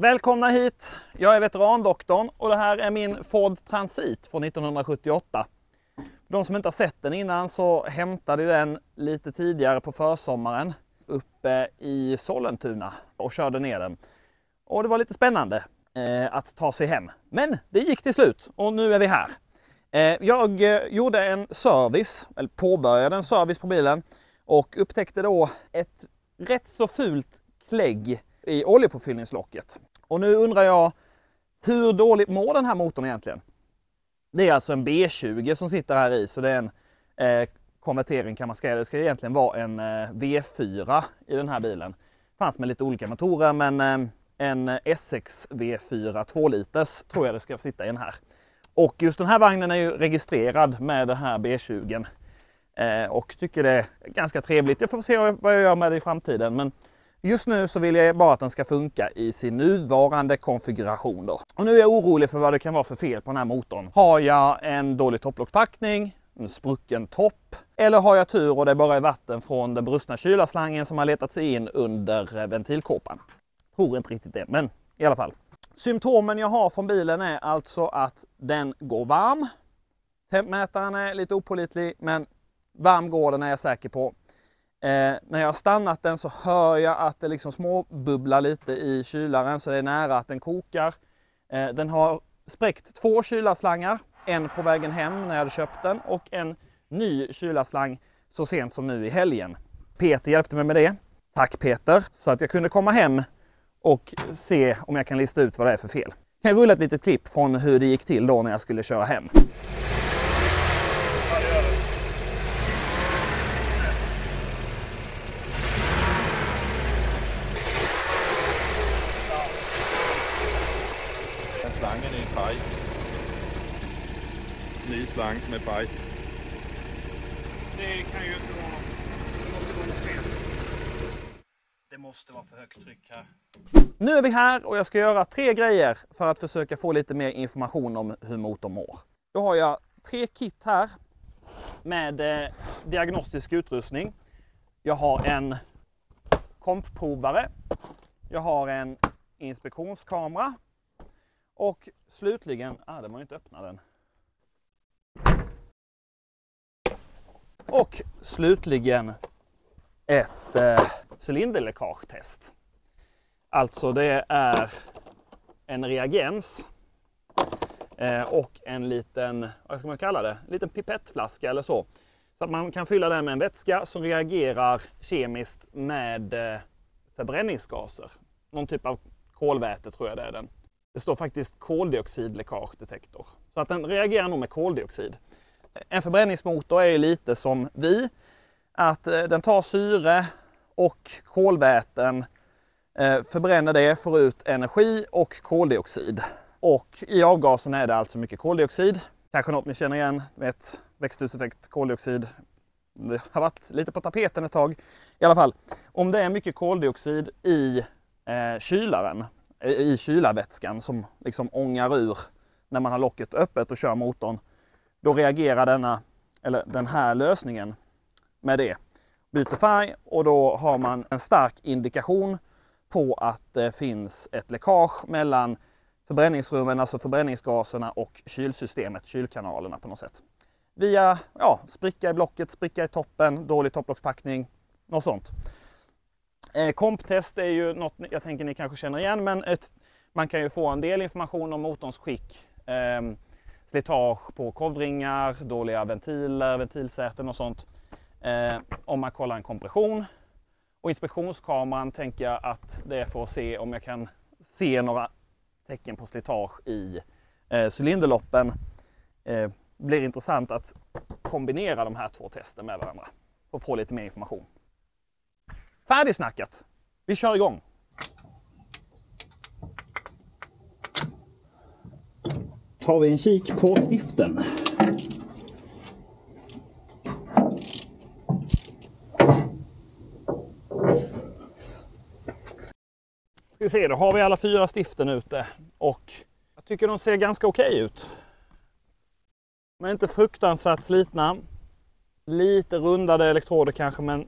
Välkomna hit! Jag är veterandoktorn och det här är min Ford Transit från 1978. För de som inte har sett den innan så hämtade den lite tidigare på försommaren uppe i Sollentuna och körde ner den. Och det var lite spännande att ta sig hem. Men det gick till slut och nu är vi här. Jag gjorde en service, eller påbörjade en service på bilen och upptäckte då ett rätt så fult klägg i oljepåfyllningslocket. Och nu undrar jag, hur dåligt mår den här motorn egentligen? Det är alltså en B20 som sitter här i, så det är en konvertering kan man säga. Det ska egentligen vara en V4 i den här bilen. Fanns med lite olika motorer, men en S6 V4 2 liters tror jag det ska sitta i den här. Och just den här vagnen är ju registrerad med den här B20. Och tycker det är ganska trevligt. Jag får se vad jag gör med det i framtiden. Men just nu så vill jag bara att den ska funka i sin nuvarande konfiguration då. Och nu är jag orolig för vad det kan vara för fel på den här motorn. Har jag en dålig topplockspackning, en sprucken topp, eller har jag tur och det bara är vatten från den brustna kylarslangen som har letat sig in under ventilkåpan? Tror inte riktigt det, men i alla fall. Symptomen jag har från bilen är alltså att den går varm. Tempmätaren är lite opålitlig, men varm går den är jag säker på. När jag har stannat den så hör jag att det liksom småbubblar lite i kylaren, så det är nära att den kokar. Den har spräckt 2 kylarslangar, en på vägen hem när jag hade köpt den och en ny kylarslang så sent som nu i helgen. Peter hjälpte mig med det. Tack Peter, så att jag kunde komma hem och se om jag kan lista ut vad det är för fel. Jag kan rulla ett litet klipp från hur det gick till då när jag skulle köra hem. Slangen är en paj. Ny slang som är paj. Det kan ju inte vara. Det måste vara något fel. Det måste vara för högt tryck här. Nu är vi här och jag ska göra 3 grejer för att försöka få lite mer information om hur motorn mår. Då har jag 3 kit här med diagnostisk utrustning. Jag har en kompprovare. Jag har en inspektionskamera. Och slutligen, det var ju inte öppna den. Och slutligen ett cylinderläckagetest. Alltså det är en reagens och en liten, vad ska man kalla det? En liten pipettflaska eller så. Så att man kan fylla den med en vätska som reagerar kemiskt med förbränningsgaser. Någon typ av kolväte tror jag det är den. Det står faktiskt koldioxidläckagedetektor. Så att den reagerar nog med koldioxid. En förbränningsmotor är ju lite som vi. Att den tar syre och kolväten, förbränner det, får ut energi och koldioxid. Och i avgasen är det alltså mycket koldioxid. Kanske något ni känner igen, vet, växthuseffekt, koldioxid. Det har varit lite på tapeten ett tag. I alla fall, om det är mycket koldioxid i kylaren, i kylarvätskan som liksom ångar ur när man har locket öppet och kör motorn, då reagerar den här lösningen med det. Byter färg och då har man en stark indikation på att det finns ett läckage mellan förbränningsrummen, alltså förbränningsgaserna, och kylsystemet, kylkanalerna på något sätt. Via spricka i blocket, spricka i toppen, dålig topplockspackning, något sånt. Komptest är ju något jag tänker ni kanske känner igen, men man kan ju få en del information om motorns skick. Slitage på kovringar, dåliga ventiler, ventilsäten och sånt. Om man kollar en kompression. Och inspektionskameran tänker jag att det är för att se om jag kan se några tecken på slitage i cylinderloppen. Blir intressant att kombinera de här 2 testen med varandra och få lite mer information. Färdigsnackat. Vi kör igång. Tar vi en kik på stiften. Ska vi se, då har vi alla 4 stiften ute och jag tycker de ser ganska okej ut. De är inte fruktansvärt slitna. Lite rundade elektroder kanske, men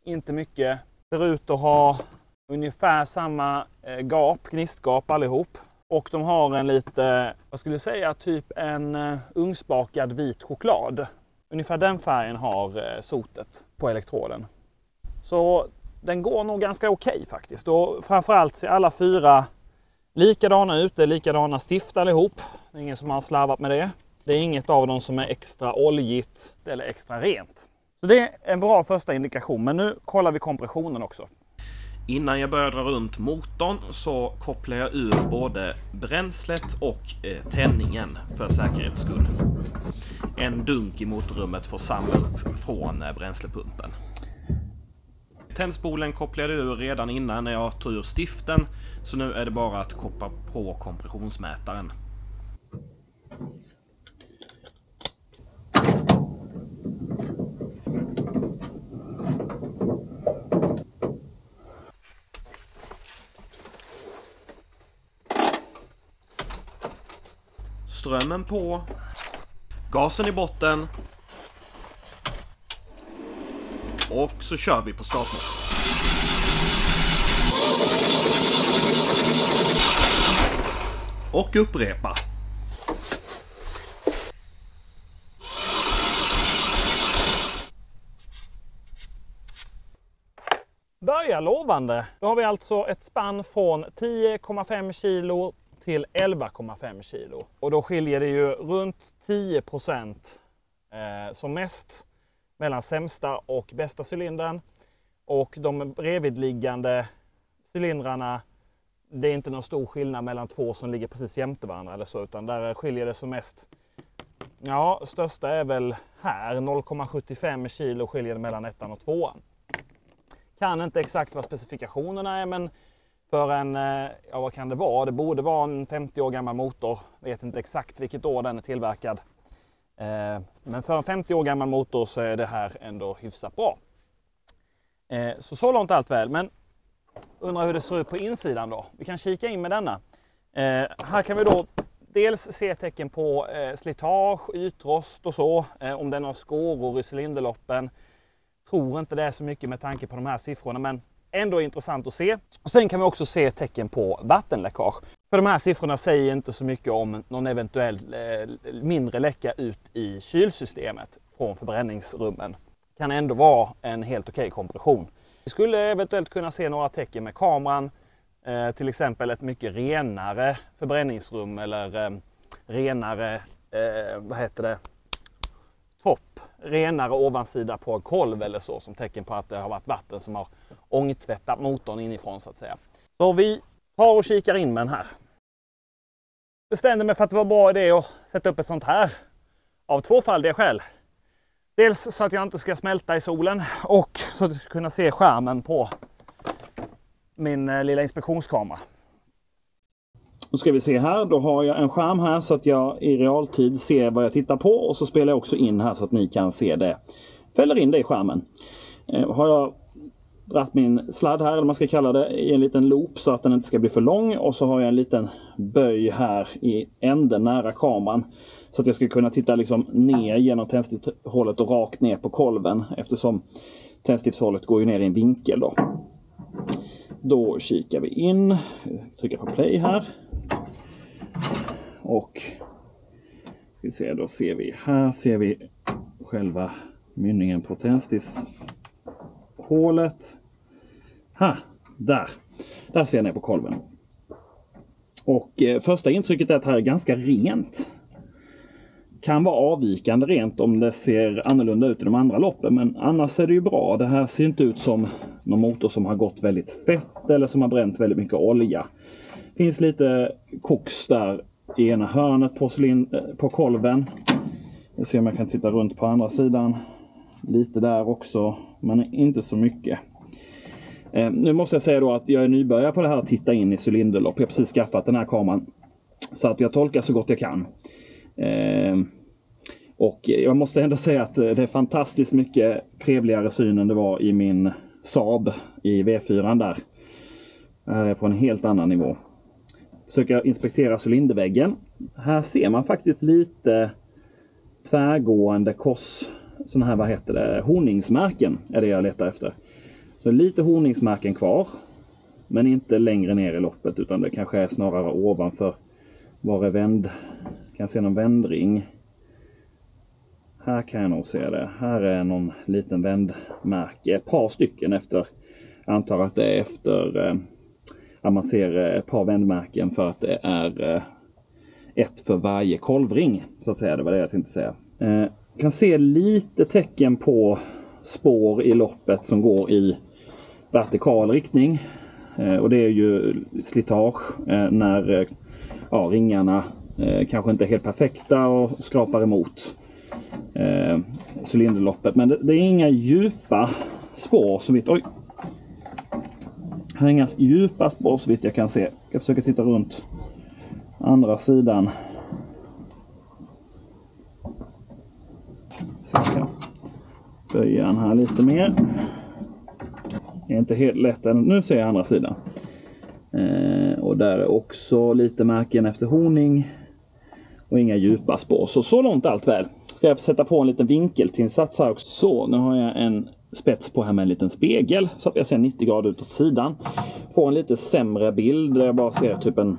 inte mycket. Ser ut att ha Ungefär samma gnistgap allihop. Och de har en lite, vad skulle jag säga, typ en ugnsbakad vit choklad. Ungefär den färgen har sotet på elektroden. Så den går nog ganska okej faktiskt. Och framförallt ser alla 4 likadana ut. Det är likadana stift allihop. Det är ingen som har slarvat med det. Det är inget av dem som är extra oljigt eller extra rent. Så det är en bra första indikation. Men nu kollar vi kompressionen också. Innan jag börjar dra runt motorn så kopplar jag ur både bränslet och tändningen för säkerhets skull. En dunk i motorrummet får samla upp från bränslepumpen. Tändspolen kopplade ur redan innan när jag tog ur stiften, så nu är det bara att koppla på kompressionsmätaren. Strömmen på, gasen i botten och så kör vi på startmotorn. Och upprepa. Börjar lovande. Då har vi alltså ett spann från 10,5 kilo till 11,5 kilo. Och då skiljer det ju runt 10% som mest mellan sämsta och bästa cylindern. Och de bredvidliggande cylindrarna, det är inte någon stor skillnad mellan 2 som ligger precis jämte varandra eller så, utan där skiljer det som mest. Ja, största är väl här, 0,75 kilo skiljer det mellan 1 och 2. Kan inte exakt vad specifikationerna är, men för en, ja vad kan det vara? Det borde vara en 50 år gammal motor. Vet inte exakt vilket år den är tillverkad. Men för en 50 år gammal motor så är det här ändå hyfsat bra. Så långt allt väl. Men undrar hur det ser ut på insidan då. Vi kan kika in med denna. Här kan vi då dels se tecken på slitage, ytrost och så. Om den har skåror i cylinderloppen. Tror inte det är så mycket med tanke på de här siffrorna, men ändå intressant att se. Och sen kan vi också se tecken på vattenläckage. För de här siffrorna säger inte så mycket om någon eventuell mindre läcka ut i kylsystemet från förbränningsrummen. Kan ändå vara en helt okej kompression. Vi skulle eventuellt kunna se några tecken med kameran. Till exempel ett mycket renare förbränningsrum eller renare, topp. Renare ovansida på en kolv eller så, som tecken på att det har varit vatten som har ångtvättat motorn inifrån så att säga. Så vi tar och kikar in med den här. Bestämde mig för att det var bra idé att sätta upp ett sånt här av tvåfaldiga skäl. Dels så att jag inte ska smälta i solen och så att jag ska kunna se skärmen på min lilla inspektionskamera. Nu ska vi se här, då har jag en skärm här så att jag i realtid ser vad jag tittar på, och så spelar jag också in här så att ni kan se det. Fäller in det i skärmen. Har jag dratt min sladd här, eller man ska kalla det, i en liten loop så att den inte ska bli för lång, och så har jag en liten böj här i änden nära kameran så att jag ska kunna titta liksom ner genom tändstiftshållet och rakt ner på kolven, eftersom tändstiftshållet går ju ner i en vinkel då. Då kikar vi in, trycker på play här. Och ska vi se, då ser vi här, ser vi själva mynningen på tändstiftshålet. Här, där ser jag ner på kolven. Och första intrycket är att det här är ganska rent. Kan vara avvikande rent om det ser annorlunda ut i de andra loppen, men annars är det ju bra. Det här ser inte ut som någon motor som har gått väldigt fett eller som har bränt väldigt mycket olja. Det finns lite koks där i ena hörnet på kolven. Jag ser om jag kan titta runt på andra sidan. Lite där också, men inte så mycket. Nu måste jag säga då att jag är nybörjare på det här att titta in i cylinderlopp. Jag har precis skaffat den här kameran, så att jag tolkar så gott jag kan. Och jag måste ändå säga att det är fantastiskt mycket trevligare syn än det var i min Saab i V4 där. Det här är på en helt annan nivå. Försöker inspektera cylinderväggen. Här ser man faktiskt lite tvärgående såna här, vad heter det, honungsmärken är det jag letar efter. Så lite honungsmärken kvar. Men inte längre ner i loppet, utan det kanske är snarare ovanför. Var är vänd? Kan se någon vändring. Här kan jag nog se det. Här är någon liten vändmärke. Ett par stycken efter. Jag antar att det är efter att man ser ett par vändmärken för att det är ett för varje kolvring. Så att säga, det var det jag tänkte säga. Kan se lite tecken på spår i loppet som går i vertikal riktning. Och det är ju slitage när ringarna kanske inte är helt perfekta och skrapar emot cylinderloppet. Men det är inga djupa spår så vitt. Oj! Här är inga djupa spår så vitt jag kan se. Jag försöker titta runt andra sidan. Så jag kan böja den här lite mer. Det är inte helt lätt än. Nu ser jag andra sidan. Och där är också lite märken efter honing. Och inga djupa spår. Så långt allt väl. Ska jag sätta på en liten vinkeltillsats här också. Så, nu har jag en spets på här med en liten spegel. Så att jag ser 90 grader utåt sidan. Får en lite sämre bild. Där jag bara ser typ en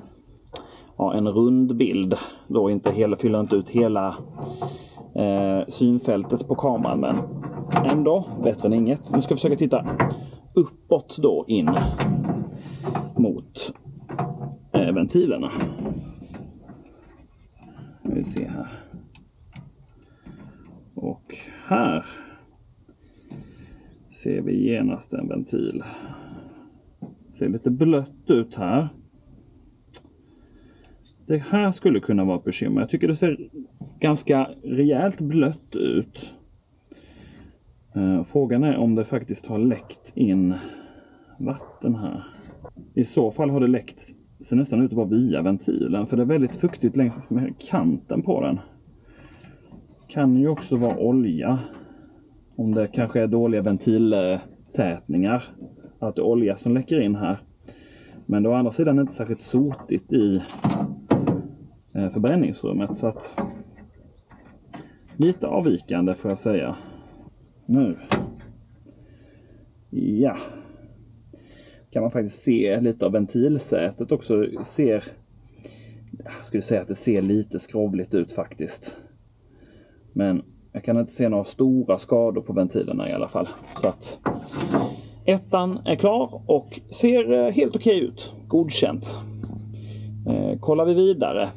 rund bild. Då fyller inte ut hela synfältet på kameran. Men ändå bättre än inget. Nu ska jag försöka titta uppåt då in mot ventilerna. Vi ser här. Och här ser vi genast en ventil. Ser lite blött ut här. Det här skulle kunna vara ett bekymmer. Jag tycker det ser ganska rejält blött ut. Frågan är om det faktiskt har läckt in vatten här. I så fall har det läckt, ser nästan ut att vara via ventilen. För det är väldigt fuktigt längs med kanten på den. Kan ju också vara olja. Om det kanske är dåliga ventiltätningar. Att det är olja som läcker in här. Men det å andra sidan är inte särskilt sotigt i förbränningsrummet. Så att lite avvikande får jag säga. Nu. Ja. Kan man faktiskt se lite av ventilsätet också. Jag skulle säga att det ser lite skrovligt ut faktiskt. Men jag kan inte se några stora skador på ventilerna i alla fall. Så att ettan är klar och ser helt okej ut. Godkänt. Kollar vi vidare.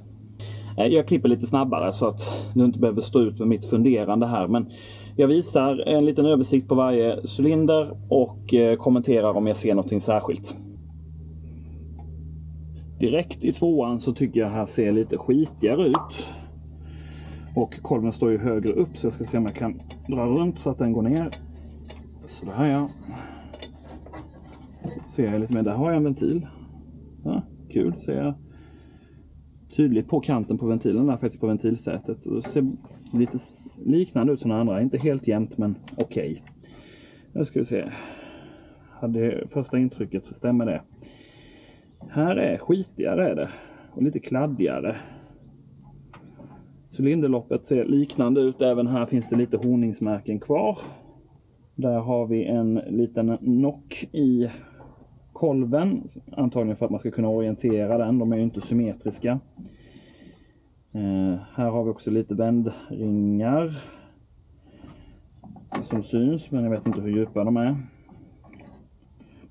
Jag klipper lite snabbare så att du inte behöver stå ut med mitt funderande här. Men jag visar en liten översikt på varje cylinder och kommenterar om jag ser någonting särskilt. Direkt i tvåan så tycker jag här ser lite skitigare ut. Och kolven står ju högre upp så jag ska se om jag kan dra runt så att den går ner. Så där ja. Ser jag lite mer, där har jag en ventil. Ja, kul, ser jag tydligt på kanten på ventilen där faktiskt på ventilsätet. Och det ser lite liknande ut som den andra, inte helt jämnt men okej. Nu ska vi se. Hade första intrycket så stämmer det. Här är skitigare är det. Och lite kladdigare. Cylinderloppet ser liknande ut. Även här finns det lite honingsmärken kvar. Där har vi en liten nock i kolven. Antagligen för att man ska kunna orientera den. De är ju inte symmetriska. Här har vi också lite vändringar. Som syns, men jag vet inte hur djupa de är.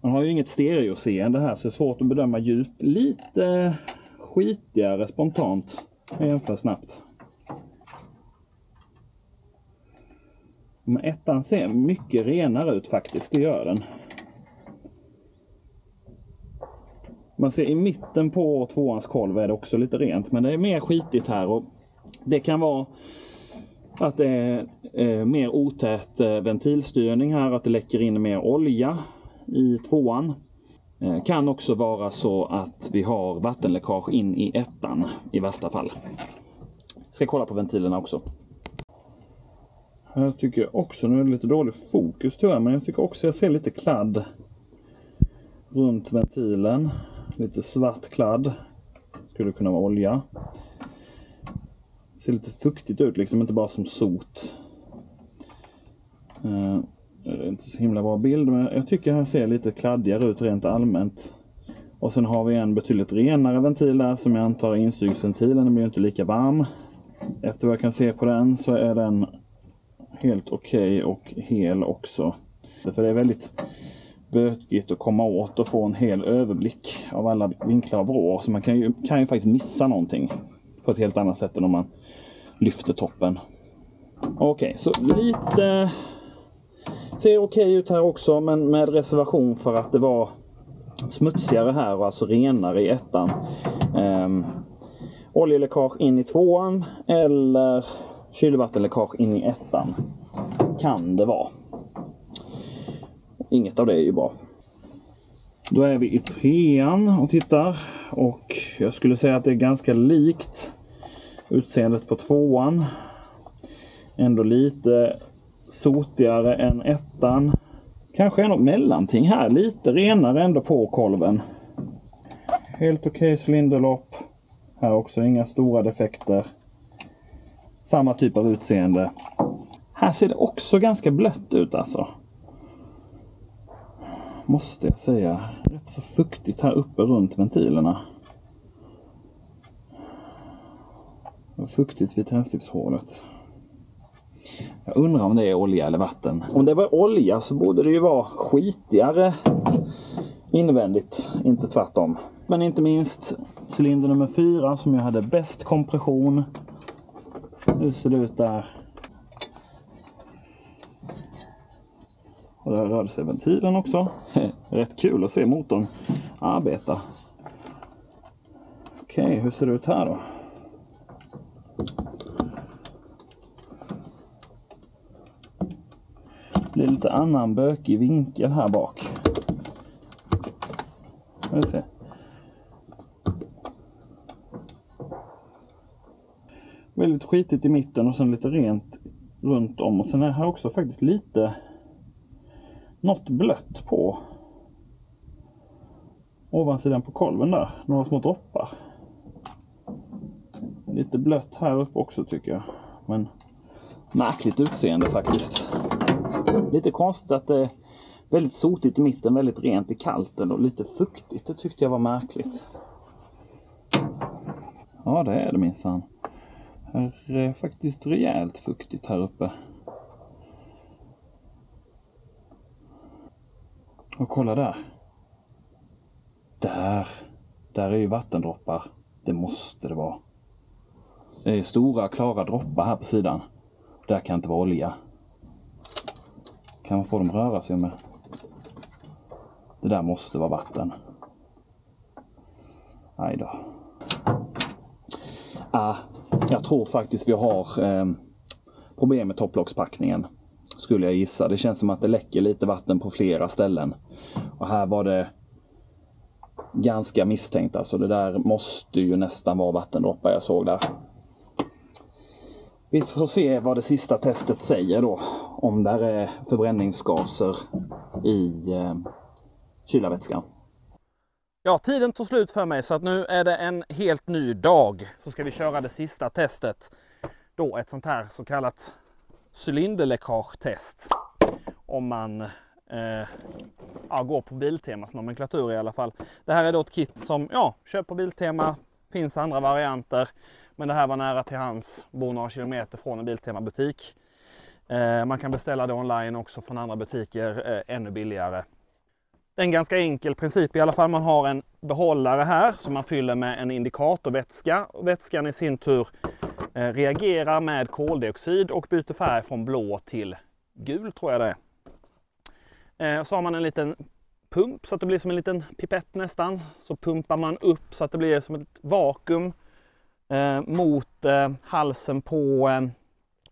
Man har ju inget stereoseende här så det är svårt att bedöma djup. Lite skitigare spontant. Jag jämför snabbt. Men ettan ser mycket renare ut faktiskt, det gör den. Man ser i mitten på tvåans kolv är det också lite rent, men det är mer skitigt här. Och det kan vara att det är mer otät ventilstyrning här, att det läcker in mer olja i tvåan. Kan också vara så att vi har vattenläckage in i ettan i värsta fall. Ska kolla på ventilerna också. Jag tycker också, nu är det lite dålig fokus tyvärr, men jag tycker också jag ser lite kladd runt ventilen. Lite svart kladd. Skulle kunna vara olja. Ser lite fuktigt ut liksom, inte bara som sot. Det är inte så himla bra bild, men jag tycker här ser lite kladdigare ut rent allmänt. Och sen har vi en betydligt renare ventil där som jag antar är insugsventilen. Den blir inte lika varm. Efter vad jag kan se på den så är den helt okej och hel också. För det är väldigt bökigt att komma åt och få en hel överblick av alla vinklar av vrår. Så man kan ju faktiskt missa någonting på ett helt annat sätt än om man lyfter toppen. Okej, så lite ser okej ut här också, men med reservation för att det var smutsigare här och alltså renare i ettan. Oljeläckage in i tvåan eller kylvattenläckage in i ettan kan det vara. Inget av det är ju bra. Då är vi i trean och tittar, och jag skulle säga att det är ganska likt utseendet på tvåan. Ändå lite sotigare än ettan. Kanske är något mellanting här. Lite renare ändå på kolven. Helt okej cylinderlopp. Här också inga stora defekter. Samma typ av utseende. Här ser det också ganska blött ut alltså. Måste jag säga. Rätt så fuktigt här uppe runt ventilerna. Och fuktigt vid tändstiftshålet. Jag undrar om det är olja eller vatten. Om det var olja så borde det ju vara skitigare invändigt, inte tvärtom. Men inte minst cylinder nummer 4 som jag hade bäst kompression. Hur ser det ut där? Och där rörde sig ventilen också. Rätt kul att se motorn arbeta. Okej, hur ser det ut här då? Det är lite annan bökig vinkel här bak. Vi ser. Väldigt skitigt i mitten och sen lite rent runt om. Och sen är här också faktiskt lite något blött på ovansidan på kolven där. Några små droppar. Lite blött här uppe också tycker jag. Men märkligt utseende faktiskt. Lite konstigt att det är väldigt sotigt i mitten, väldigt rent i kalten och lite fuktigt. Det tyckte jag var märkligt. Ja, det är det minsann. Här är faktiskt rejält fuktigt här uppe. Och kolla där. Där är ju vattendroppar. Det måste det vara. Det är stora klara droppar här på sidan. Där kan inte vara olja. Kan man få dem röra sig med? Det där måste vara vatten. Nej då. Jag tror faktiskt vi har problem med topplockspackningen. Skulle jag gissa. Det känns som att det läcker lite vatten på flera ställen. Och här var det ganska misstänkt. Alltså det där måste ju nästan vara vattendroppar jag såg där. Vi får se vad det sista testet säger då. Om där är förbränningsgaser i kylarvätskan. Ja, tiden tog slut för mig så att nu är det en helt ny dag. Så ska vi köra det sista testet. Då ett sånt här så kallat cylinderläckage-test. Om man går på Biltemas nomenklatur i alla fall. Det här är då ett kit som, köp på Biltema. Finns andra varianter. Men det här var nära till hands, bor några kilometer från en Biltema-butik. Man kan beställa det online också från andra butiker, ännu billigare. Det är en ganska enkel princip i alla fall. Man har en behållare här som man fyller med en indikatorvätska. Vätskan i sin tur reagerar med koldioxid och byter färg från blå till gul tror jag det är. Så har man en liten pump så att det blir som en liten pipett nästan. Så pumpar man upp så att det blir som ett vakuum mot halsen på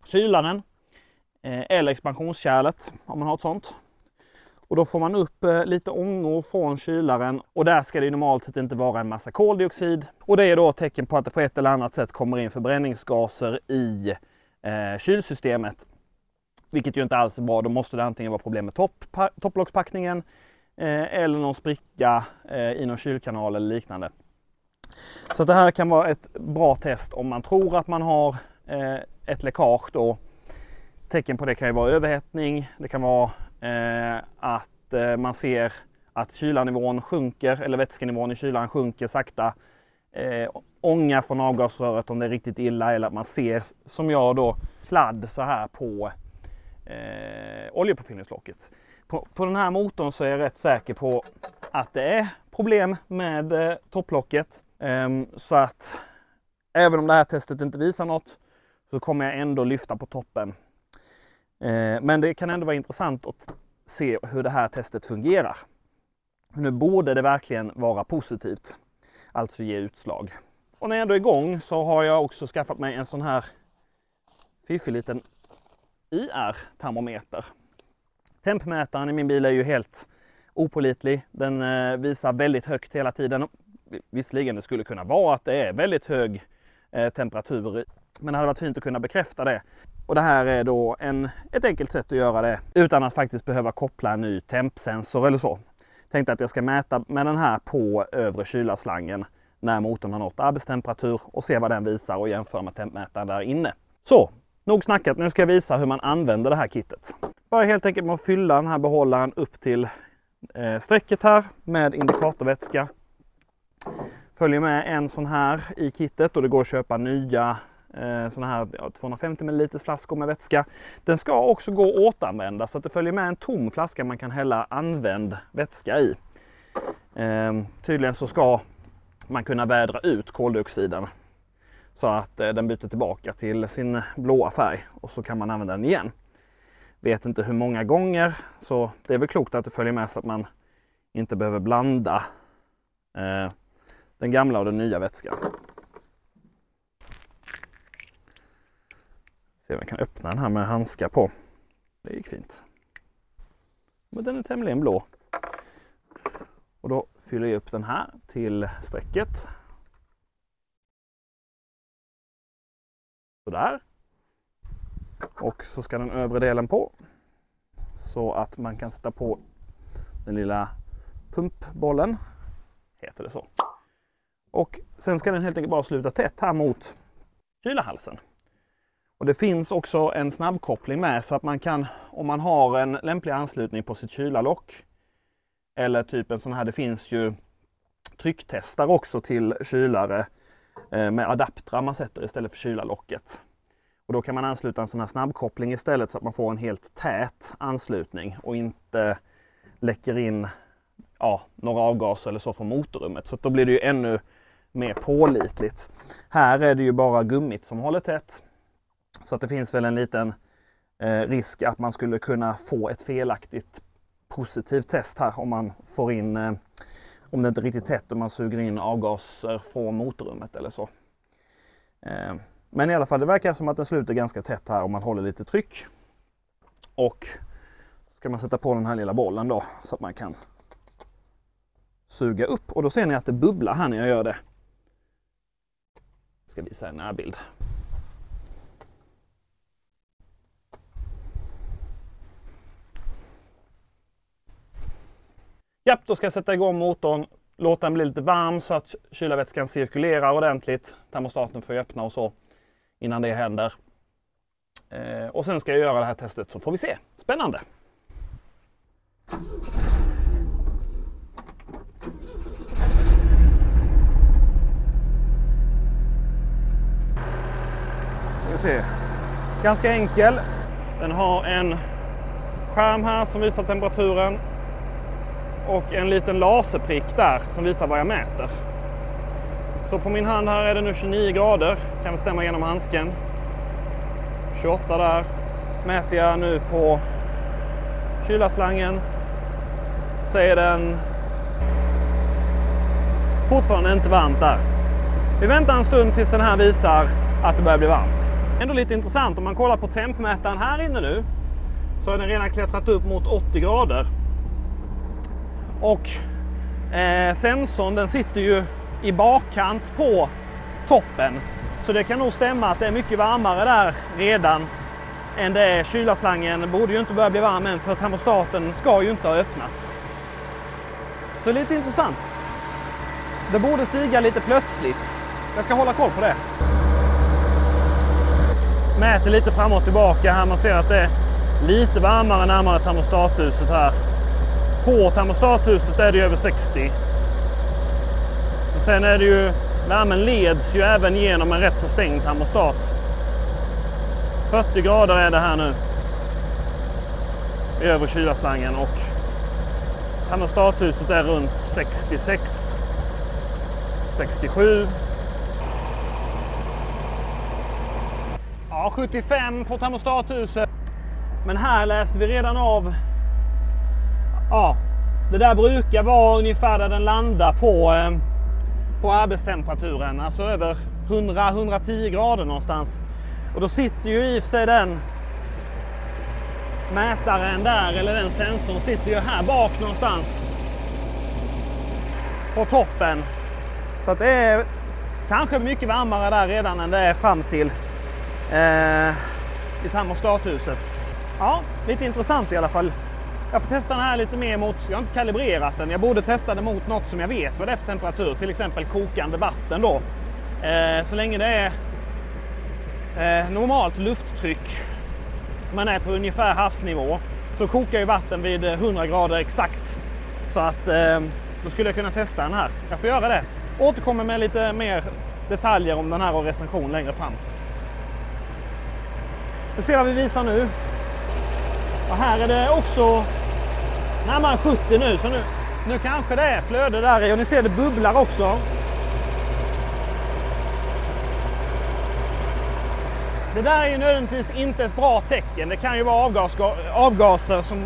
kylaren eller expansionskärlet om man har ett sånt. Och då får man upp lite ångor från kylaren och där ska det normalt sett inte vara en massa koldioxid. Och det är då ett tecken på att det på ett eller annat sätt kommer in förbränningsgaser i kylsystemet. Vilket ju inte alls är bra. Då måste det antingen vara problem med topplockspackningen eller någon spricka i någon kylkanal eller liknande. Så det här kan vara ett bra test om man tror att man har ett läckage då. Tecken på det kan ju vara överhettning. Det kan vara att man ser att kylarnivån sjunker, eller vätskenivån i kylan sjunker sakta. Ånga från avgasröret om det är riktigt illa, eller att man ser, som jag då, kladd så här på oljepåfyllningslocket. På den här motorn så är jag rätt säker på att det är problem med topplocket. Så att även om det här testet inte visar något så kommer jag ändå lyfta på toppen. Men det kan ändå vara intressant att se hur det här testet fungerar. Nu borde det verkligen vara positivt, alltså ge utslag. Och när jag ändå är igång så har jag också skaffat mig en sån här fiffig liten IR-termometer. Tempmätaren i min bil är ju helt opålitlig. Den visar väldigt högt hela tiden. Visserligen det skulle kunna vara att det är väldigt hög temperatur, men det hade varit fint att kunna bekräfta det. Och det här är då ett enkelt sätt att göra det utan att faktiskt behöva koppla en ny tempsensor eller så. Tänkte att jag ska mäta med den här på övre kylarslangen när motorn har nått arbetstemperatur och se vad den visar och jämföra med tempmätaren där inne. Så, nog snackat. Nu ska jag visa hur man använder det här kittet. Bara helt enkelt med att fylla den här behållaren upp till strecket här med indikatorvätska. Följer med en sån här i kittet och det går att köpa nya såna här 250 ml flaskor med vätska. Den ska också gå att återanvända så att det följer med en tom flaska man kan hälla använd vätska i. Tydligen så ska man kunna vädra ut koldioxiden så att den byter tillbaka till sin blåa färg och så kan man använda den igen. Vet inte hur många gånger, så det är väl klokt att det följer med så att man inte behöver blanda den gamla och den nya vätskan. Se om jag kan öppna den här med handskar på. Det gick fint. Men den är tämligen blå. Och då fyller jag upp den här till strecket. Sådär. Och så ska den övre delen på. Så att man kan sätta på den lilla pumpbollen. Heter det så. Och sen ska den helt enkelt bara sluta tätt här mot kylarhalsen. Och det finns också en snabbkoppling med så att man kan, om man har en lämplig anslutning på sitt kylarlock eller typ en sån här, det finns ju trycktestar också till kylare med adaptrar man sätter istället för kylarlocket. Och då kan man ansluta en sån här snabbkoppling istället så att man får en helt tät anslutning och inte läcker in några avgaser eller så från motorrummet. Så då blir det ju ännu mer pålitligt. Här är det ju bara gummit som håller tätt. Så att det finns väl en liten risk att man skulle kunna få ett felaktigt positivt test här om man får in, om det inte är riktigt tätt och man suger in avgaser från motorrummet eller så. Men i alla fall, det verkar som att den slutar ganska tätt här om man håller lite tryck. Och så ska man sätta på den här lilla bollen då så att man kan suga upp. Och då ser ni att det bubblar här när jag gör det. Jag ska visa en närbild. Japp, då ska jag sätta igång motorn, låta den bli lite varm så att kylarvätskan cirkulerar ordentligt. Termostaten får öppna och så innan det händer. Och sen ska jag göra det här testet så får vi se. Spännande! Vi ser. Ganska enkel. Den har en skärm här som visar temperaturen. Och en liten laserprick där som visar vad jag mäter. Så på min hand här är det nu 29 grader. Kan vi stämma igenom handsken. 28 där. Mäter jag nu på kylarslangen. Så är den fortfarande inte varmt där. Vi väntar en stund tills den här visar att det börjar bli varmt. Ändå lite intressant, om man kollar på tempmätaren här inne nu så har den redan klättrat upp mot 80 grader. Och sensorn den sitter ju i bakkant på toppen. Så det kan nog stämma att det är mycket varmare där redan än det är. Kylarslangen borde ju inte börja bli varm än för termostaten ska ju inte ha öppnat. Så lite intressant. Det borde stiga lite plötsligt. Jag ska hålla koll på det. Mäter lite fram och tillbaka här. Man ser att det är lite varmare närmare termostathuset här. På termostathuset är det över 60. Och sen är det ju, värmen leds ju även genom en rätt så stängd termostat. 40 grader är det här nu. Över kylarslangen, och termostathuset är runt 66, 67. Ja, 75 på termostathuset. Men här läser vi redan av. Ja, det där brukar vara ungefär där den landar på arbetstemperaturen. Alltså över 100-110 grader någonstans. Och då sitter ju i och för sig den mätaren där, eller den sensorn sitter ju här bak någonstans. På toppen. Så att det är kanske mycket varmare där redan än det är fram till i termostathuset. Ja, lite intressant i alla fall. Jag får testa den här lite mer mot, jag har inte kalibrerat den. Jag borde testa den mot något som jag vet vad det är för temperatur. Till exempel kokande vatten då. Så länge det är normalt lufttryck, man är på ungefär havsnivå, så kokar ju vatten vid 100 grader exakt. Så att då skulle jag kunna testa den här. Jag får göra det. Återkommer med lite mer detaljer om den här och recension längre fram. Vi ser vad vi visar nu. Och här är det också närmare 70 nu, så nu kanske det är flöde där i, och ni ser det bubblar också. Det där är ju nödvändigtvis inte ett bra tecken. Det kan ju vara avgaser som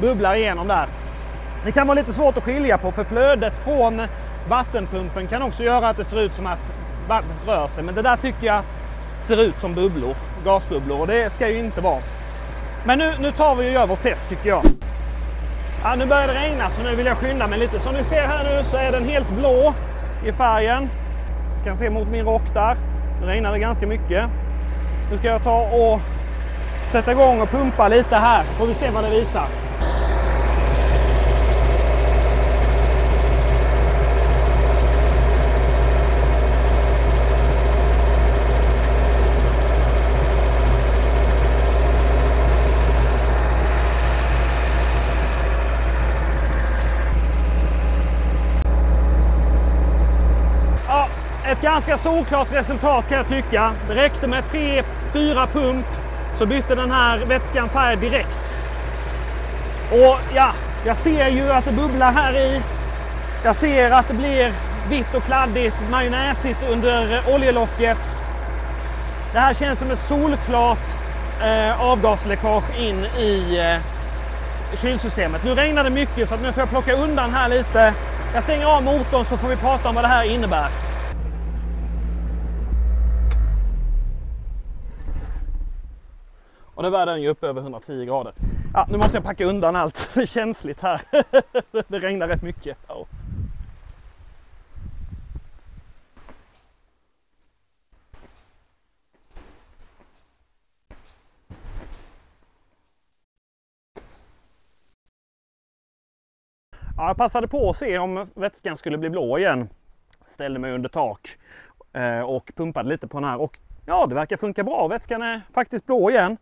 bubblar igenom där. Det kan vara lite svårt att skilja på, för flödet från vattenpumpen kan också göra att det ser ut som att vattnet rör sig. Men det där tycker jag ser ut som bubblor, gasbubblor, och det ska ju inte vara. Men nu tar vi och gör vårt test tycker jag. Ja, nu börjar det regna, så nu vill jag skynda mig lite. Som ni ser här nu så är den helt blå i färgen. Så kan se mot min rock där. Nu regnar det ganska mycket. Nu ska jag ta och sätta igång och pumpa lite här. Får vi se vad det visar. Ett ganska solklart resultat kan jag tycka. Det räckte med 3-4 pump så bytte den här vätskan färg direkt. Och ja, jag ser ju att det bubblar här i. Jag ser att det blir vitt och kladdigt, majonnäsigt under oljelocket. Det här känns som ett solklart avgasläckage in i kylsystemet. Nu regnar det mycket, så att nu får jag plocka undan här lite. Jag stänger av motorn så får vi prata om vad det här innebär. Och nu var den ju upp över 110 grader. Ja, nu måste jag packa undan allt. Det är känsligt här. Det regnar rätt mycket. Ja. Ja, jag passade på att se om vätskan skulle bli blå igen. Ställde mig under tak och pumpade lite på den här. Och ja, det verkar funka bra. Vätskan är faktiskt blå igen.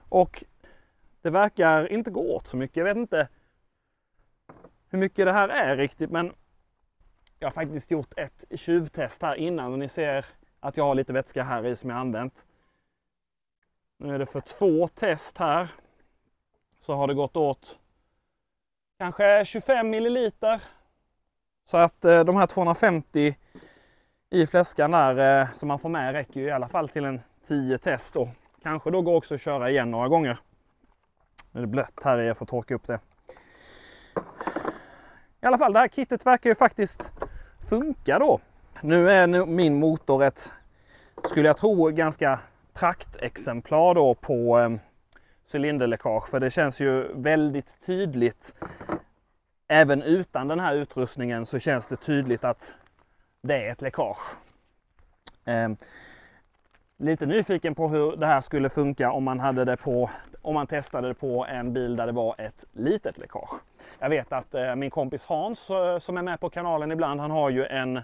Och det verkar inte gå åt så mycket. Jag vet inte hur mycket det här är riktigt, men jag har faktiskt gjort ett tjuvtest här innan och ni ser att jag har lite vätska här i som jag använt. Nu är det för 2 test här. Så har det gått åt kanske 25 milliliter. Så att de här 250 i fläskan där som man får med räcker ju i alla fall till en 10 test då. Kanske då går också att köra igen några gånger. Nu är det blött här, jag får torka upp det. I alla fall, det här kittet verkar ju faktiskt funka då. Nu är min motor ett, skulle jag tro, ganska praktexemplar då på cylinderläckage. För det känns ju väldigt tydligt. Även utan den här utrustningen så känns det tydligt att det är ett läckage. Lite nyfiken på hur det här skulle funka om man testade det på en bil där det var ett litet läckage. Jag vet att min kompis Hans som är med på kanalen ibland, han har ju en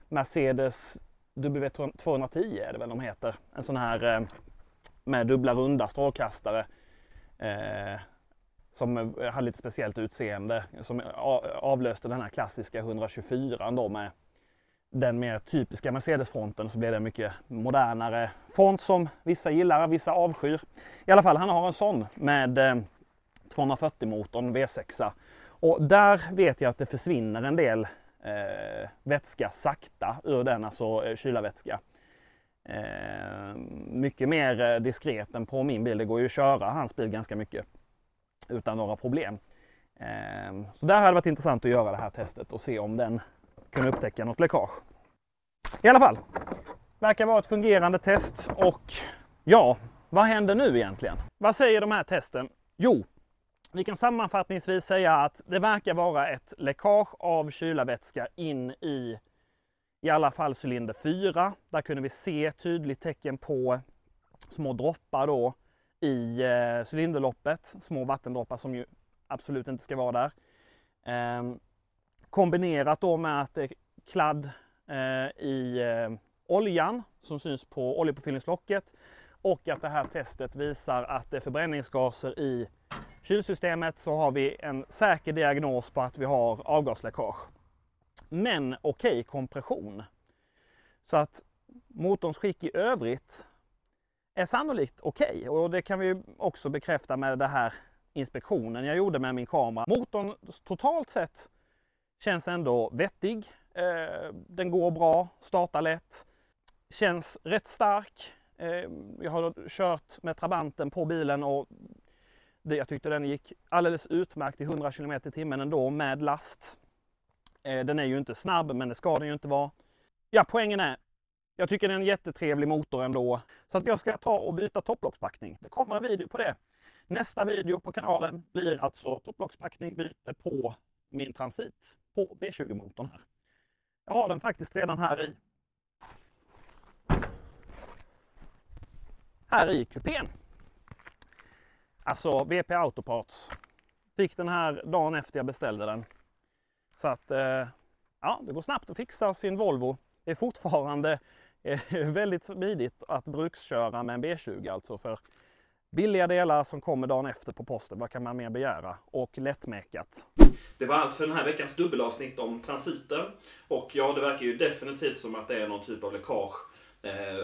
Mercedes W210 är det väl de heter. En sån här med dubbla runda strålkastare. som hade lite speciellt utseende, som avlöste den här klassiska 124 då med den mer typiska Mercedes-fronten. Så blev det mycket modernare front som vissa gillar, vissa avskyr. I alla fall, han har en sån med 240-motorn V6. Och där vet jag att det försvinner en del vätska sakta ur den, alltså kylarvätska. Mycket mer diskret än på min bil. Det går ju att köra hans bil ganska mycket utan några problem. Så där hade det varit intressant att göra det här testet och se om den kunde upptäcka något läckage. I alla fall, verkar vara ett fungerande test och ja, vad händer nu egentligen? Vad säger de här testen? Jo, vi kan sammanfattningsvis säga att det verkar vara ett läckage av kylarvätska in i alla fall cylinder 4. Där kunde vi se tydligt tecken på små droppar då i cylinderloppet. Små vattendroppar som ju absolut inte ska vara där. Kombinerat då med att det är kladd i oljan som syns på oljepåfyllningslocket. Och att det här testet visar att det är förbränningsgaser i kylsystemet, så har vi en säker diagnos på att vi har avgasläckage. Men okej, kompression. Så att motorns skick i övrigt är sannolikt okej. Och det kan vi också bekräfta med den här inspektionen jag gjorde med min kamera. Motorn totalt sett känns ändå vettig. Den går bra, startar lätt, känns rätt stark. Jag har kört med Trabanten på bilen och jag tyckte den gick alldeles utmärkt i 100 km/h ändå med last. Den är ju inte snabb, men det ska den ju inte vara. Ja, poängen är, jag tycker det är en jättetrevlig motor ändå. Så att jag ska ta och byta topplockspackning. Det kommer en video på det. Nästa video på kanalen blir alltså topplockspackning byte på min Transit på B20-motorn här. Jag har den faktiskt redan här i kupén. Alltså VP Autoparts. Fick den här dagen efter jag beställde den. Så att ja, det går snabbt att fixa sin Volvo. Det är fortfarande väldigt smidigt att bruksköra med en B20, alltså för billiga delar som kommer dagen efter på posten. Vad kan man mer begära? Och lättmäkat. Det var allt för den här veckans dubbelavsnitt om Transiten. Och ja, det verkar ju definitivt som att det är någon typ av läckage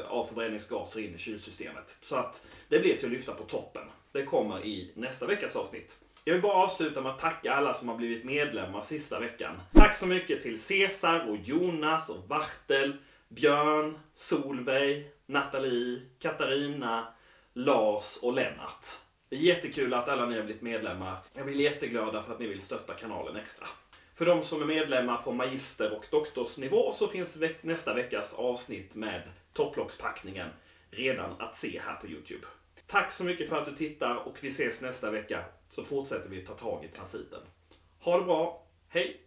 av förbränningsgaser in i kylsystemet. Så att det blir till att lyfta på toppen. Det kommer i nästa veckas avsnitt. Jag vill bara avsluta med att tacka alla som har blivit medlemmar sista veckan. Tack så mycket till Cesar och Jonas och Vartel, Björn, Solveig, Nathalie, Katarina, Lars och Lennart. Det är jättekul att alla ni har blivit medlemmar. Jag blir jätteglada för att ni vill stötta kanalen extra. För de som är medlemmar på magister- och doktorsnivå så finns nästa veckas avsnitt med topplockspackningen redan att se här på YouTube. Tack så mycket för att du tittar och vi ses nästa vecka, så fortsätter vi ta tag i Transiten. Ha det bra, hej!